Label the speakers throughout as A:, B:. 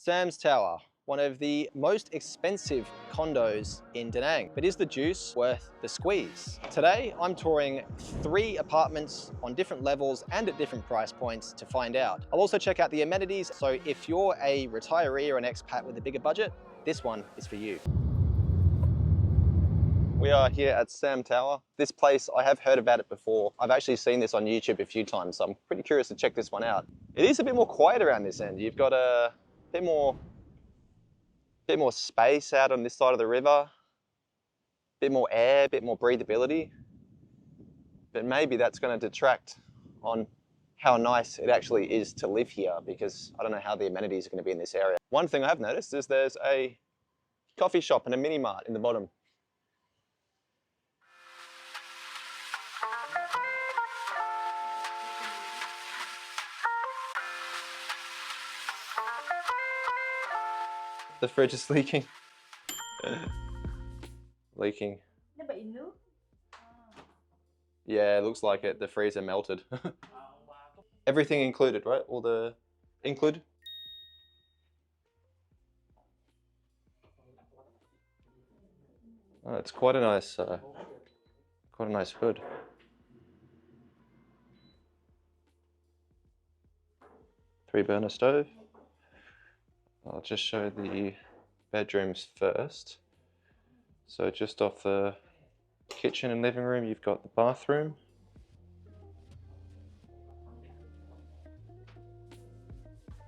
A: Sam's Tower, one of the most expensive condos in Da Nang. But is the juice worth the squeeze? Today, I'm touring 3 apartments on different levels and at different price points to find out. I'll also check out the amenities, so if you're a retiree or an expat with a bigger budget, this one is for you. We are here at Sam Tower. This place, I have heard about it before. I've actually seen this on YouTube a few times, so I'm pretty curious to check this one out. It is a bit more quiet around this end. You've got a bit more space out on this side of the river, bit more air, bit more breathability. But maybe that's going to detract on how nice it actually is to live here, because I don't know how the amenities are going to be in this area. One thing I've noticed is there's a coffee shop and a mini mart in the bottom. The fridge is leaking. Leaking. Yeah, it looks like it. The freezer melted. Everything included, right? All the included? Oh, it's quite a nice hood. Three-burner stove. I'll just show the bedrooms first. So just off the kitchen and living room, you've got the bathroom.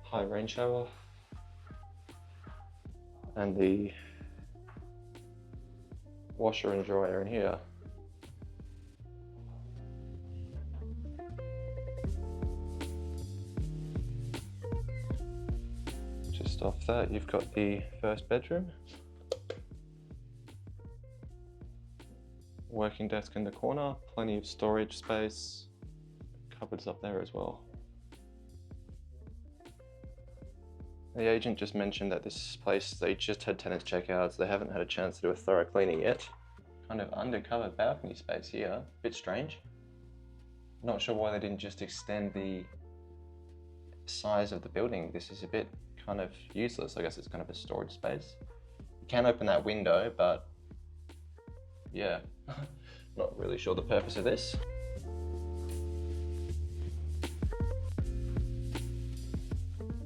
A: High rain shower. And the washer and dryer in here. Just off that, you've got the first bedroom. Working desk in the corner, plenty of storage space, cupboards up there as well. The agent just mentioned that this place, they just had tenants check out, so they haven't had a chance to do a thorough cleaning yet. Kind of undercover balcony space here, bit strange. Not sure why they didn't just extend the size of the building. This is a bit kind of useless. I guess it's kind of a storage space. You can open that window, but yeah, not really sure the purpose of this.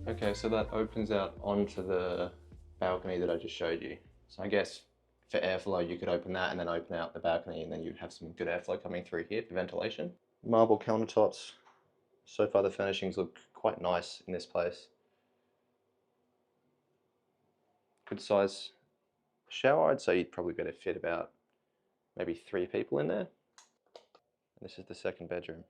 A: Okay, so that opens out onto the balcony that I just showed you. So I guess for airflow, you could open that and then open out the balcony, and then you'd have some good airflow coming through here for ventilation. Marble countertops. So far the furnishings look quite nice in this place. Good size shower. I'd say you'd probably better fit about maybe 3 people in there. And this is the second bedroom.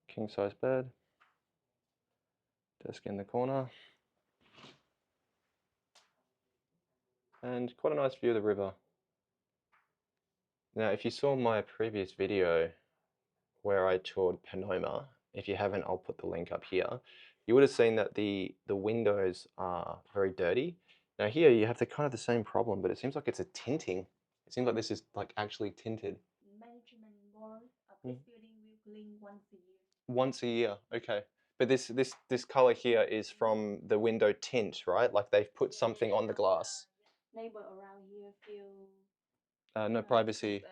A: King size bed. Desk in the corner. And quite a nice view of the river. Now, if you saw my previous video where I toured Panoma, if you haven't, I'll put the link up here. You would have seen that the windows are very dirty. Now here you have the same problem, but it seems like it's a tinting. It seems like this is like actually tinted.
B: Management board of this building will clean once a year.
A: Once a year, okay. But this color here is from the window tint, right? Like they've put something on the glass.
B: Neighbor around here feel
A: No privacy.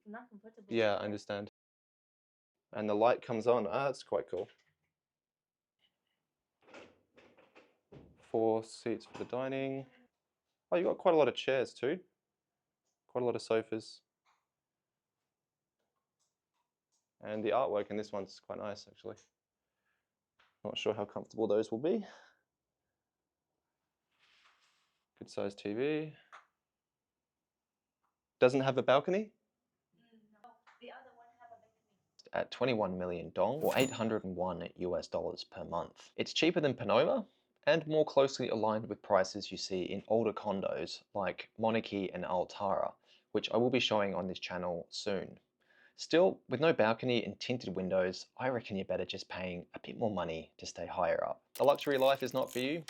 B: not comfortable.
A: Yeah, I understand. And the light comes on. Ah, that's quite cool. 4 seats for the dining. Oh, you got quite a lot of chairs too. Quite a lot of sofas. And the artwork in this one's quite nice, actually. Not sure how comfortable those will be. Good sized TV. Doesn't have a balcony?
B: No, the other one have a balcony.
A: At 21 million dong, or 801 US dollars per month. It's cheaper than Panoma and more closely aligned with prices you see in older condos like Monarchy and Altara, which I will be showing on this channel soon. Still, with no balcony and tinted windows, I reckon you're better just paying a bit more money to stay higher up. The luxury life is not for you?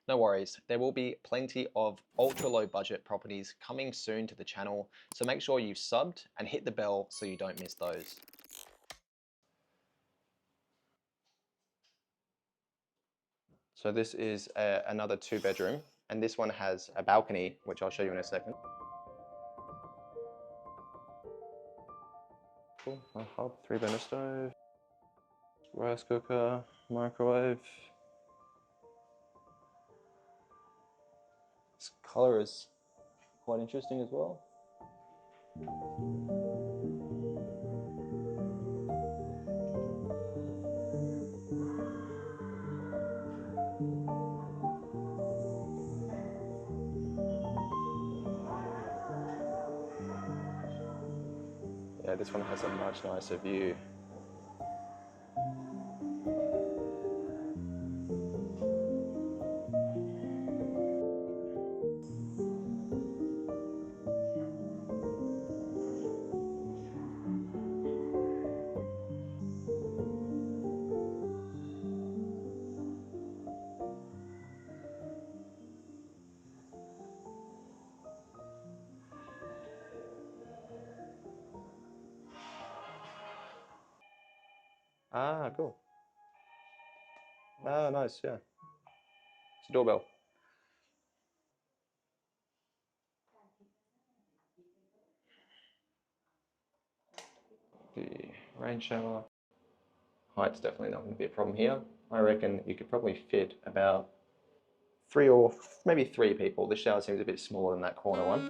A: No worries, there will be plenty of ultra low budget properties coming soon to the channel, so make sure you've subbed and hit the bell so you don't miss those. So this is another 2-bedroom, and this one has a balcony, which I'll show you in a second. Cool. A hob, 3-burner stove, rice cooker, microwave. This color is quite interesting as well. Yeah, this one has a much nicer view. Ah, cool. Ah, nice, yeah. It's a doorbell. The rain shower. Height's definitely not going to be a problem here. I reckon you could probably fit about 3 or maybe 3 people. The shower seems a bit smaller than that corner one.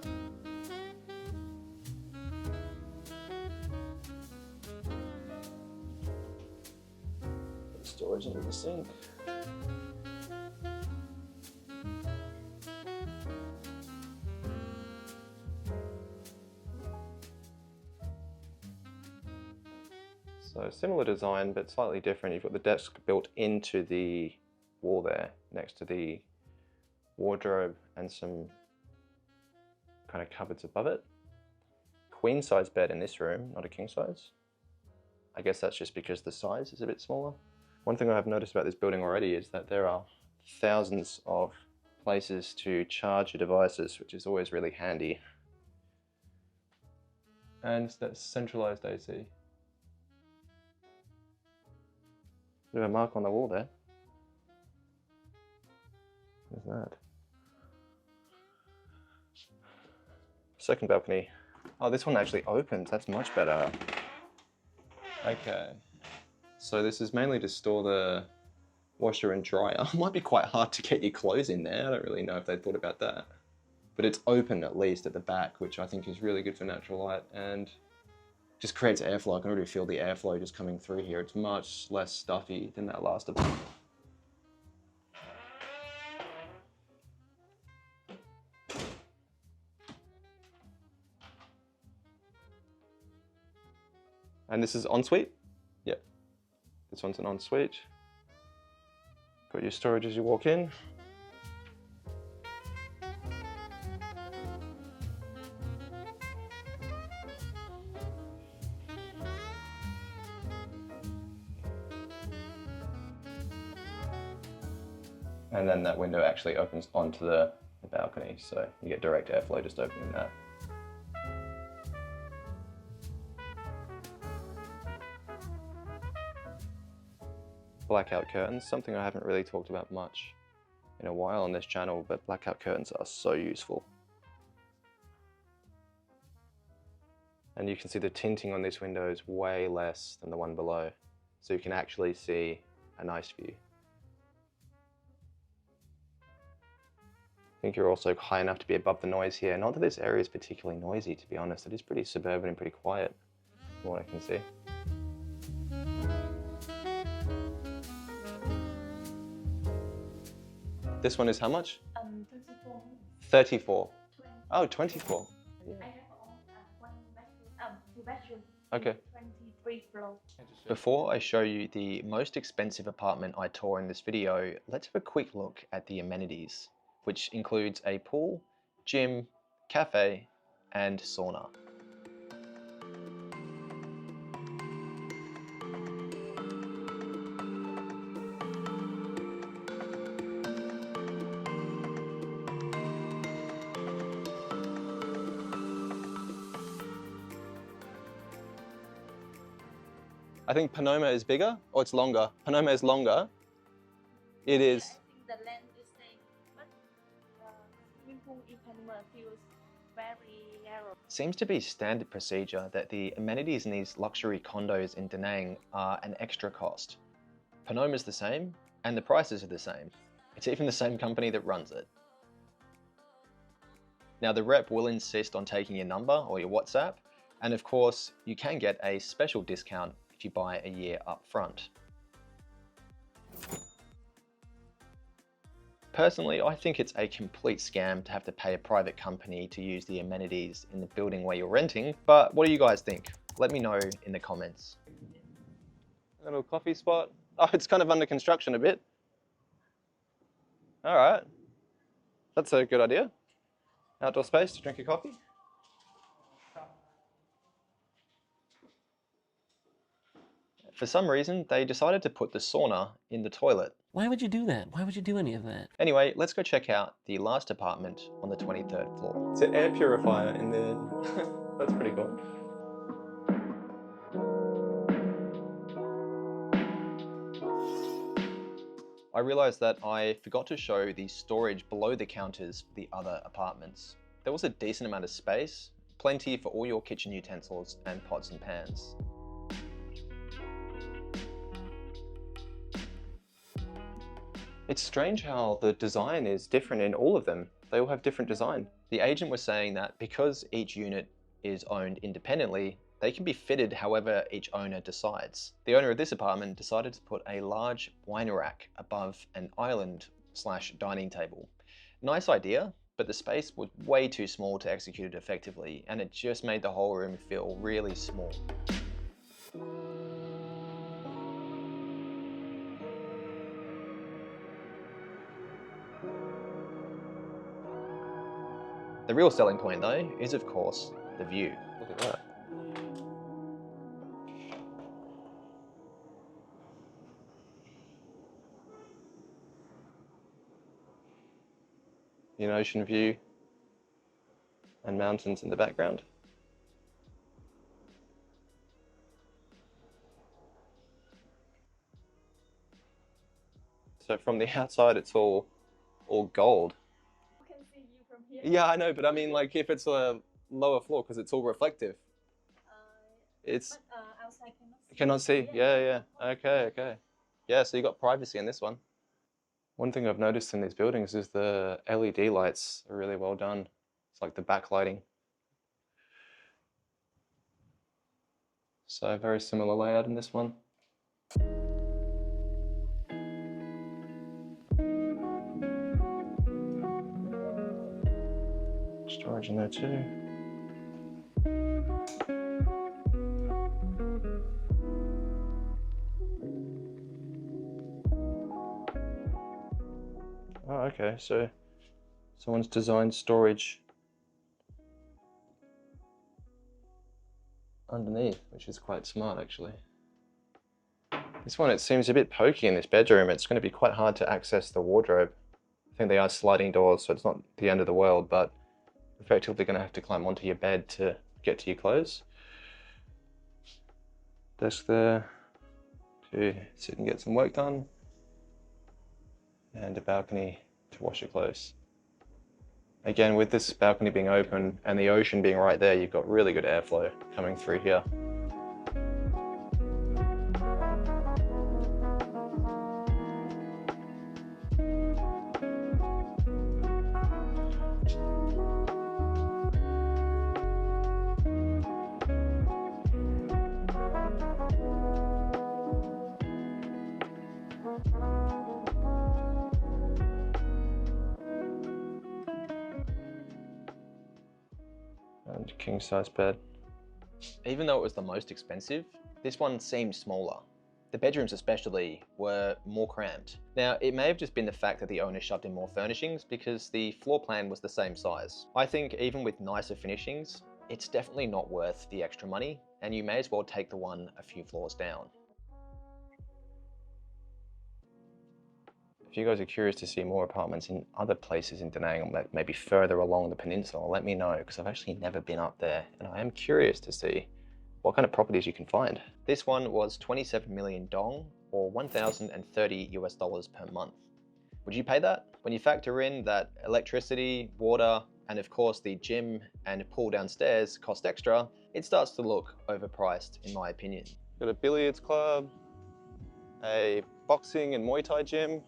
A: Storage under the sink. So similar design, but slightly different. You've got the desk built into the wall there, next to the wardrobe and some kind of cupboards above it. Queen size bed in this room, not a king size. I guess that's just because the size is a bit smaller. One thing I have noticed about this building already is that there are thousands of places to charge your devices, which is always really handy. And that's centralized AC. Bit of a mark on the wall there. What's that? Second balcony. Oh, this one actually opens. That's much better. Okay. So this is mainly to store the washer and dryer. It might be quite hard to get your clothes in there. I don't really know if they thought about that. But it's open at least at the back, which I think is really good for natural light and just creates airflow. I can already feel the airflow just coming through here. It's much less stuffy than that last apartment. And this is ensuite? Yep. This one's an ensuite. Got your storage as you walk in. And then that window actually opens onto the balcony, so you get direct airflow just opening that. Blackout curtains, something I haven't really talked about much in a while on this channel, but blackout curtains are so useful. And you can see the tinting on this window is way less than the one below, so you can actually see a nice view. I think you're also high enough to be above the noise here. Not that this area is particularly noisy, to be honest. It is pretty suburban and pretty quiet, from what I can see. This one is how much?
B: 34.
A: 34.
B: 20.
A: Oh, 24. Yeah.
B: I have one bedroom, 2 bedrooms.
A: Okay.
B: 23 floors.
A: Before I show you the most expensive apartment I tour in this video, let's have a quick look at the amenities, which includes a pool, gym, cafe, and sauna. I think Panoma is bigger, or it's longer. Panoma is longer. It is.
B: the land is same, but swimming pool in Panama feels very narrow.
A: Seems to be standard procedure that the amenities in these luxury condos in Da Nang are an extra cost. Panoma's the same, and the prices are the same. It's even the same company that runs it. Now the rep will insist on taking your number or your WhatsApp, and of course you can get a special discount if you buy a year up front. Personally, I think it's a complete scam to have to pay a private company to use the amenities in the building where you're renting, but what do you guys think? Let me know in the comments. A little coffee spot. Oh, it's kind of under construction a bit. All right, that's a good idea. Outdoor space to drink a coffee. For some reason, they decided to put the sauna in the toilet.
C: Why would you do that? Why would you do any of that?
A: Anyway, let's go check out the last apartment on the 23rd floor.
D: It's an air purifier in there. That's pretty cool.
A: I realized that I forgot to show the storage below the counters for the other apartments. There was a decent amount of space, plenty for all your kitchen utensils and pots and pans. It's strange how the design is different in all of them. They all have different design. The agent was saying that because each unit is owned independently, they can be fitted however each owner decides. The owner of this apartment decided to put a large wine rack above an island/dining table. Nice idea, but the space was way too small to execute it effectively, and it just made the whole room feel really small. The real selling point though is of course the view. Look at that. An ocean view and mountains in the background. So from the outside it's all gold.
B: You can see you from here.
A: Yeah, I know, but I mean like if it's a lower floor because it's all reflective. It's
B: Outside
A: cannot see. Yeah. Okay. Yeah, so you got privacy in this one. One thing I've noticed in these buildings is the LED lights are really well done. It's like the backlighting. So very similar layout in this one. Storage in there too. Oh, okay, so someone's designed storage underneath, which is quite smart actually. This one, it seems a bit pokey in this bedroom. It's going to be quite hard to access the wardrobe. I think they are sliding doors, so it's not the end of the world, but effectively going to have to climb onto your bed to get to your clothes. Desk there to sit and get some work done. And a balcony to wash your clothes. Again, with this balcony being open and the ocean being right there, you've got really good airflow coming through here. And king size bed. Even though it was the most expensive, this one seemed smaller. The bedrooms especially were more cramped. Now, it may have just been the fact that the owner shoved in more furnishings because the floor plan was the same size. I think even with nicer finishings, it's definitely not worth the extra money, and you may as well take the one a few floors down. If you guys are curious to see more apartments in other places in Da Nang, maybe further along the peninsula, let me know, because I've actually never been up there, and I am curious to see what kind of properties you can find. This one was 27 million dong, or $1,030 per month. Would you pay that? When you factor in that electricity, water, and of course the gym and pool downstairs cost extra, it starts to look overpriced in my opinion.
D: Got a billiards club, a boxing and Muay Thai gym,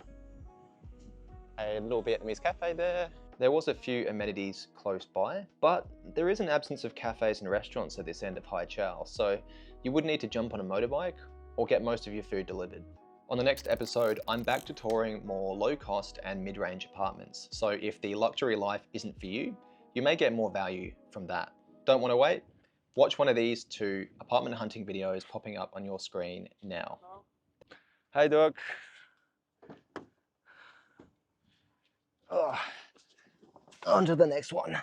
D: a little Vietnamese cafe there.
A: There was a few amenities close by, but there is an absence of cafes and restaurants at this end of Hai Chow, so you would need to jump on a motorbike or get most of your food delivered. On the next episode, I'm back to touring more low-cost and mid-range apartments, so if the luxury life isn't for you, you may get more value from that. Don't want to wait? Watch one of these 2 apartment hunting videos popping up on your screen now.
D: Hey, Doc. Oh, on to the next one.